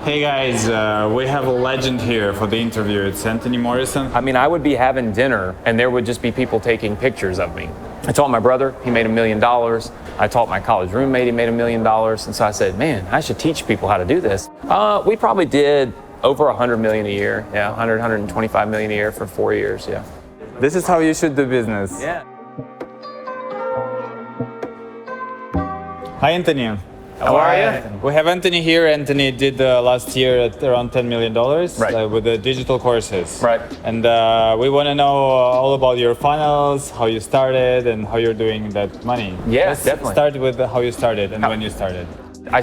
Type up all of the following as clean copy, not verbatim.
Hey guys, we have a legend here for the interview. It's Anthony Morrison. I mean, I would be having dinner and there would just be people taking pictures of me. I taught my brother, he made $1 million. I taught my college roommate, he made $1 million. And so I said, man, I should teach people how to do this. We probably did over 100 million a year. Yeah, 125 million a year for 4 years, yeah. This is how you should do business. Yeah. Hi Anthony. How are you? We have Anthony here. Anthony did last year at around $10 million with the digital courses. Right. And we want to know all about your funnels, how you started, and how you're doing that money. Yes, definitely. Start with how you started and when you started. I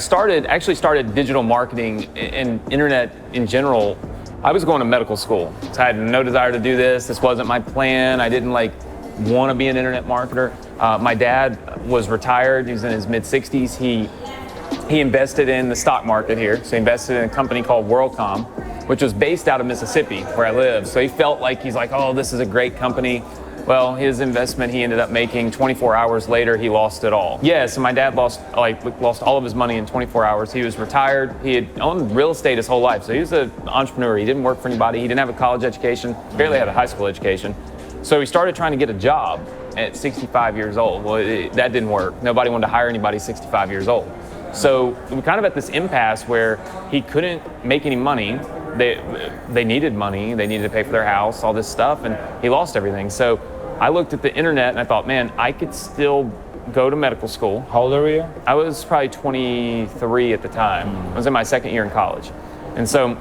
actually started digital marketing and internet in general. I was going to medical school. So I had no desire to do this. This wasn't my plan. I didn't want to be an internet marketer. My dad was retired. He was in his mid-60s. He invested in the stock market here. So he invested in a company called WorldCom, which was based out of Mississippi, where I live. So he felt like, he's like, oh, this is a great company. Well, his investment he ended up making 24 hours later, he lost it all. Yeah, so my dad lost all of his money in 24 hours. He was retired. He had owned real estate his whole life. So he was an entrepreneur. He didn't work for anybody. He didn't have a college education, barely had a high school education. So he started trying to get a job at 65 years old. Well, that didn't work. Nobody wanted to hire anybody 65 years old. So we were kind of at this impasse where he couldn't make any money. They needed money. They needed to pay for their house, all this stuff, and he lost everything. So I looked at the internet and I thought, man, I could still go to medical school. How old are you? I was probably 23 at the time. I was in my second year in college. And so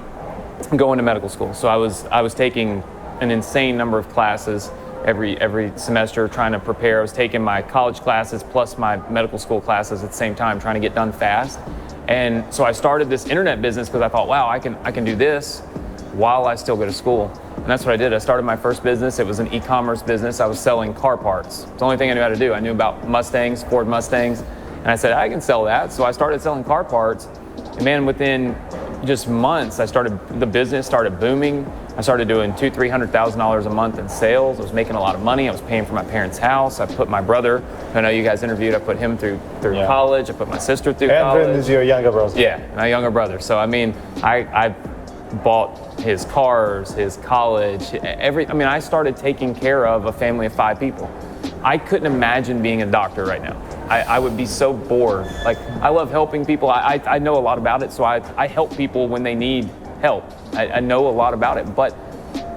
I'm going to medical school. So I was taking an insane number of classes every semester, trying to prepare. I was taking my college classes plus my medical school classes at the same time, trying to get done fast. And so I started this internet business because I thought, wow, I can do this while I still go to school. And that's what I did. I started my first business. It was an e-commerce business. I was selling car parts. It's the only thing I knew how to do. I knew about Mustangs, Ford Mustangs, and I said, I can sell that. So I started selling car parts. And man, within just months, the business started booming. I started doing $200,000–300,000 a month in sales. I was making a lot of money. I was paying for my parents' house. I put my brother, who I know you guys interviewed, I put him through college. I put my sister through college. And is your younger brother. Yeah, my younger brother. So I mean, I bought his cars, his college, I started taking care of a family of 5 people. I couldn't imagine being a doctor right now. I would be so bored. Like, I love helping people. I know a lot about it, so I help people when they need help. I know a lot about it, but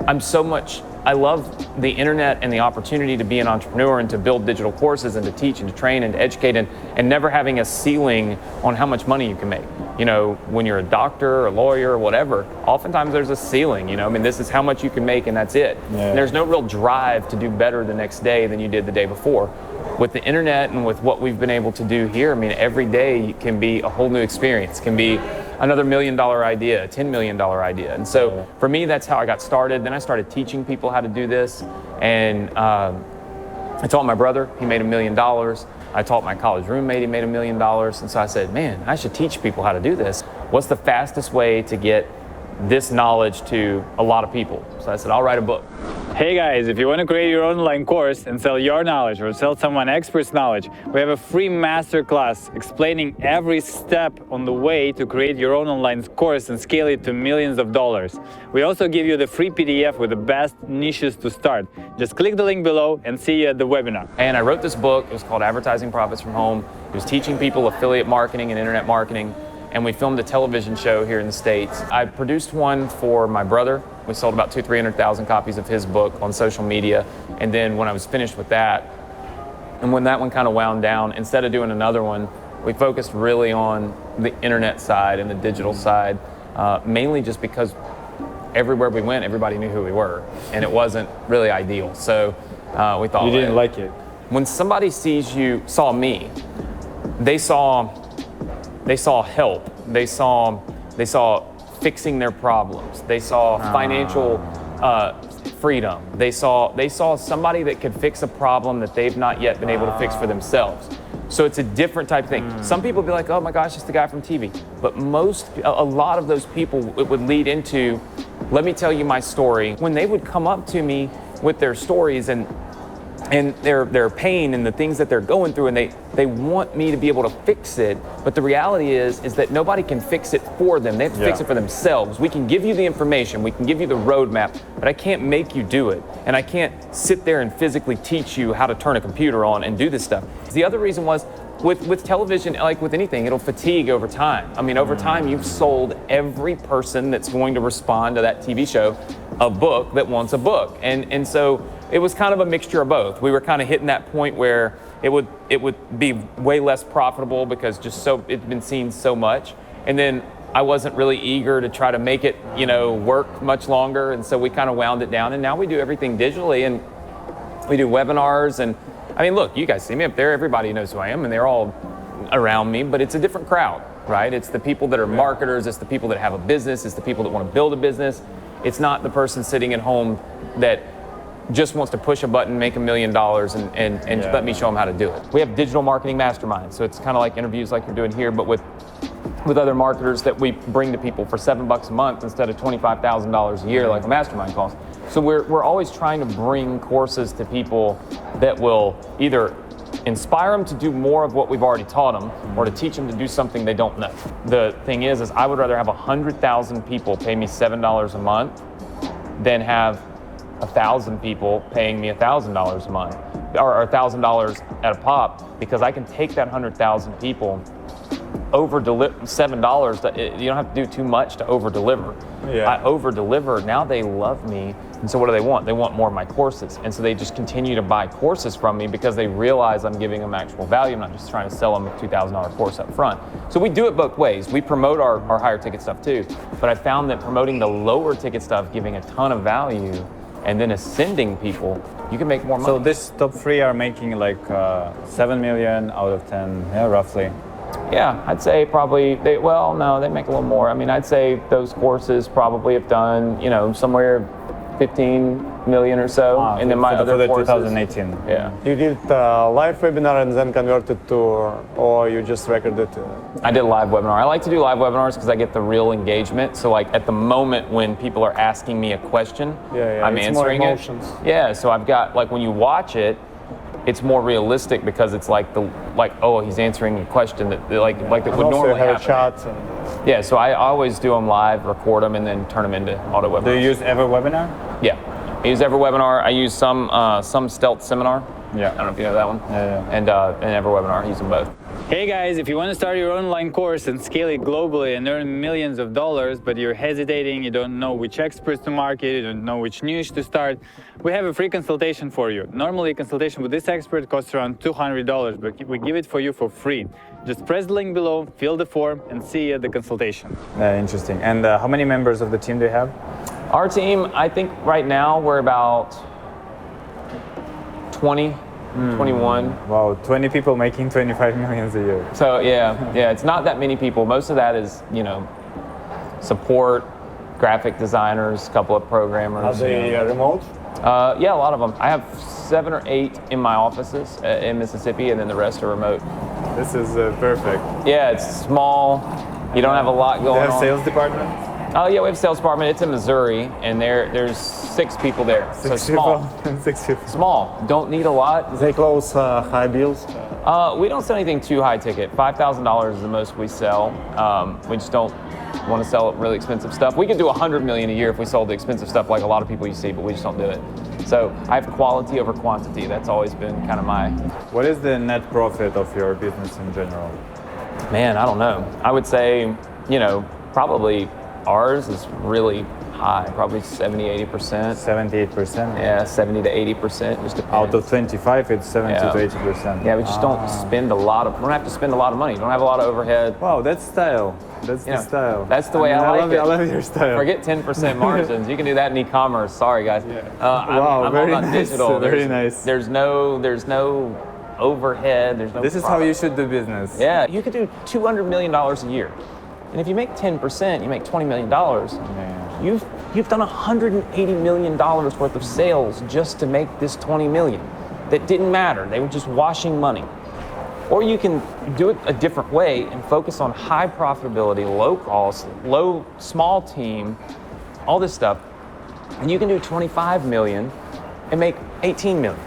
I love the internet and the opportunity to be an entrepreneur and to build digital courses and to teach and to train and to educate and never having a ceiling on how much money you can make. You know, when you're a doctor or a lawyer or whatever, oftentimes there's a ceiling, this is how much you can make and that's it. Yeah. There's no real drive to do better the next day than you did the day before. With the internet and with what we've been able to do here, every day can be a whole new experience, can be another $1 million idea, a $10 million idea. And so for me, that's how I got started. Then I started teaching people how to do this. And I taught my brother, he made $1 million. I taught my college roommate, he made $1 million. And so I said, man, I should teach people how to do this. What's the fastest way to get this knowledge to a lot of people? So I said, I'll write a book. Hey guys, if you want to create your online course and sell your knowledge or sell someone expert's knowledge, we have a free masterclass explaining every step on the way to create your own online course and scale it to millions of dollars. We also give you the free PDF with the best niches to start. Just click the link below and see you at the webinar. And I wrote this book. It was called Advertising Profits from Home. It was teaching people affiliate marketing and internet marketing. And we filmed a television show here in the States. I produced one for my brother. We sold about 200,000–300,000 copies of his book on social media. And then when I was finished with that, and when that one kind of wound down, instead of doing another one, we focused really on the internet side and the digital side, mainly just because everywhere we went, everybody knew who we were, and it wasn't really ideal. So we thought— You didn't like it? When somebody saw me, they saw help. They saw fixing their problems. They saw financial freedom. They saw somebody that could fix a problem that they've not yet been able to fix for themselves. So it's a different type of thing. Some people be like, oh my gosh, it's the guy from TV. But a lot of those people, it would lead into, let me tell you my story. When they would come up to me with their stories and and their pain and the things that they're going through, and they want me to be able to fix it, but the reality is that nobody can fix it for them. They have to fix it for themselves. We can give you the information, we can give you the roadmap, but I can't make you do it, and I can't sit there and physically teach you how to turn a computer on and do this stuff. The other reason was, with television, like with anything, it'll fatigue over time. I mean, over time, you've sold every person that's going to respond to that TV show a book that wants a book, and so it was kind of a mixture of both. We were kind of hitting that point where it would be way less profitable because it'd been seen so much, and then I wasn't really eager to try to make it, work much longer, and so we kind of wound it down. And now we do everything digitally, and we do webinars. And I mean, look, you guys see me up there. Everybody knows who I am, and they're all around me. But it's a different crowd, right? It's the people that are marketers. It's the people that have a business. It's the people that want to build a business. It's not the person sitting at home that just wants to push a button, make $1 million, and let me show them how to do it. We have digital marketing masterminds, so it's kind of like interviews like you're doing here, but with other marketers that we bring to people for $7 a month instead of $25,000 a year like a mastermind costs. So we're always trying to bring courses to people that will either inspire them to do more of what we've already taught them, or to teach them to do something they don't know. The thing is I would rather have 100,000 people pay me $7 a month than have 1,000 people paying me $1,000 a month, or $1,000 at a pop, because I can take that 100,000 people, over $7. You don't have to do too much to over deliver. I over deliver. Now they love me, and so what do they want? They want more of my courses, and so they just continue to buy courses from me because they realize I'm giving them actual value. I'm not just trying to sell them a $2,000 course up front. So we do it both ways. We promote our higher ticket stuff too, but I found that promoting the lower ticket stuff, giving a ton of value, and then ascending people, you can make more money. So this top 3 are making like 7 million out of 10, roughly. Yeah, I'd say probably they make a little more. I mean, I'd say those courses probably have done, somewhere 15 million or so. And then my other courses, 2018. Yeah. You did a live webinar and then converted to, or you just recorded? I did a live webinar. I like to do live webinars because I get the real engagement. So like at the moment when people are asking me a question, I'm it's answering more it. emotions. Yeah, so I've got, like when you watch it, it's more realistic because it's he's answering a question that that would normally have happen. a chat. Yeah, so I always do them live, record them, and then turn them into auto webinars. Do you use EverWebinar? Yeah, I use EverWebinar. I use some Stealth Seminar. Yeah. I don't know if you know that one. Yeah. And EverWebinar. I use them both. Hey guys, if you want to start your online course and scale it globally and earn millions of dollars, but you're hesitating, you don't know which experts to market, you don't know which niche to start, we have a free consultation for you. Normally, a consultation with this expert costs around $200, but we give it for you for free. Just press the link below, fill the form, and see you at the consultation. Interesting. And how many members of the team do you have? Our team, I think right now we're about 20. 21. Wow, 20 people making 25 million a year. So yeah, it's not that many people. Most of that is, support, graphic designers, a couple of programmers. Are they remote? Yeah, a lot of them. I have 7 or 8 in my offices in Mississippi, and then the rest are remote. This is perfect. Yeah, it's small. You don't have a lot going on. They have sales department? Oh yeah, we have a sales department. It's in Missouri, and there's 6 people there. So small. 6 people. Small. Don't need a lot. They close high bills? We don't sell anything too high ticket. $5,000 is the most we sell. We just don't want to sell really expensive stuff. We could do $100 million a year if we sold the expensive stuff like a lot of people you see, but we just don't do it. So I have quality over quantity. That's always been kind of my... What is the net profit of your business in general? Man, I don't know. I would say, probably ours is really high, probably 70-80%. 78%? Yeah, 70 to 80%, just depends. Out of 25, it's 70 to 80%. Yeah, we just don't spend we don't have to spend a lot of money. Don't have a lot of overhead. Wow, that's style. That's the style. That's the way I like it. I love your style. Forget 10% margins. You can do that in e-commerce. Sorry, guys. Yeah. I'm all very about nice. digital. Very nice. There's no overhead. There's no. This is how you should do business. Yeah, you could do $200 million a year, and if you make 10%, you make $20 million. Yeah. You've done $180 million worth of sales just to make this 20 million. That didn't matter. They were just washing money. Or you can do it a different way and focus on high profitability, low cost, small team, all this stuff. And you can do 25 million and make 18 million.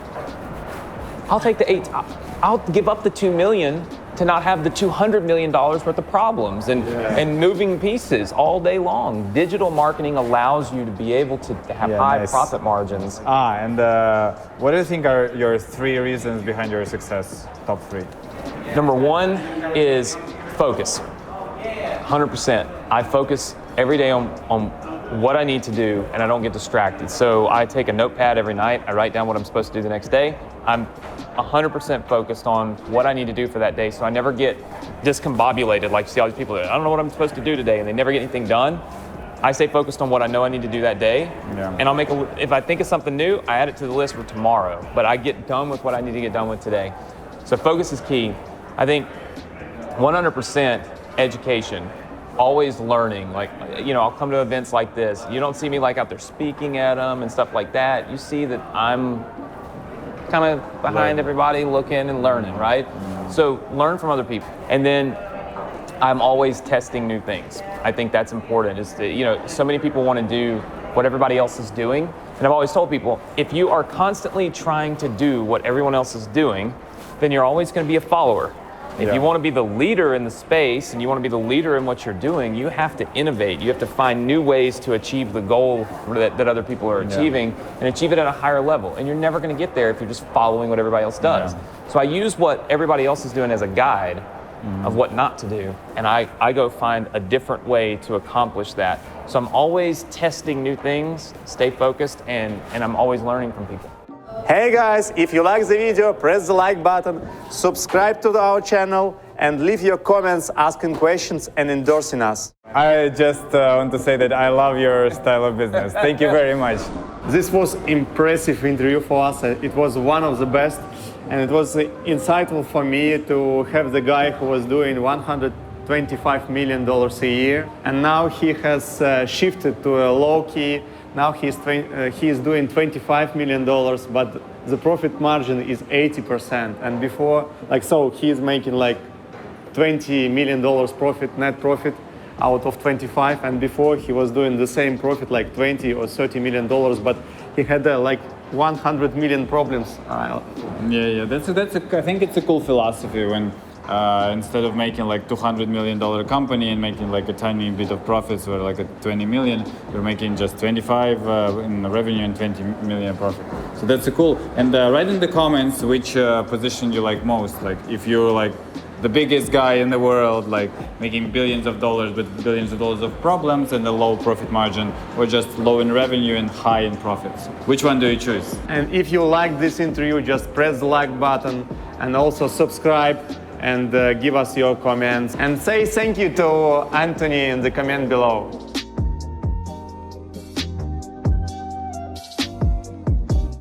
I'll take the 8. I'll give up the 2 million to not have the $200 million worth of problems and moving pieces all day long. Digital marketing allows you to be able to have high profit margins. And what do you think are your 3 reasons behind your success? Top 3. Number 1 is focus. 100%. I focus every day on what I need to do, and I don't get distracted. So I take a notepad every night. I write down what I'm supposed to do the next day. I'm 100% focused on what I need to do for that day, so I never get discombobulated like you see all these people. I don't know what I'm supposed to do today, and they never get anything done. I stay focused on what I know I need to do that day, and I'll if I think of something new, I add it to the list for tomorrow. But I get done with what I need to get done with today. So focus is key. I think 100% education. Always learning. Like, I'll come to events like this. You don't see me like out there speaking at them and stuff like that. You see that I'm kind of behind everybody looking and learning, right? So learn from other people. And then I'm always testing new things. I think that's important. Is that, so many people want to do what everybody else is doing. And I've always told people, if you are constantly trying to do what everyone else is doing, then you're always going to be a follower. If you want to be the leader in the space and you want to be the leader in what you're doing, you have to innovate. You have to find new ways to achieve the goal that other people are achieving and achieve it at a higher level. And you're never going to get there if you're just following what everybody else does. So I use what everybody else is doing as a guide of what not to do. And I go find a different way to accomplish that. So I'm always testing new things, stay focused, and I'm always learning from people. Hey guys, if you like the video, press the like button, subscribe to our channel, and leave your comments asking questions and endorsing us. I just want to say that I love your style of business. Thank you very much. This was impressive interview for us. It was one of the best, and it was insightful for me to have the guy who was doing $125 million a year, and now he has shifted to a low key. Now he is doing $25 million, but the profit margin is 80%. And before, he is making like $20 million profit, net profit out of 25. And before he was doing the same profit, like $20 or $30 million, but he had like 100 million problems. I think it's a cool philosophy when instead of making like $200 million company and making like a tiny bit of profits or like a 20 million, you're making just 25 in revenue and 20 million profit. So that's cool. And write in the comments which position you like most. Like if you're like the biggest guy in the world, like making billions of dollars with billions of dollars of problems and a low profit margin, or just low in revenue and high in profits. Which one do you choose? And if you like this interview, just press the like button and also subscribe and give us your comments. And say thank you to Anthony in the comment below.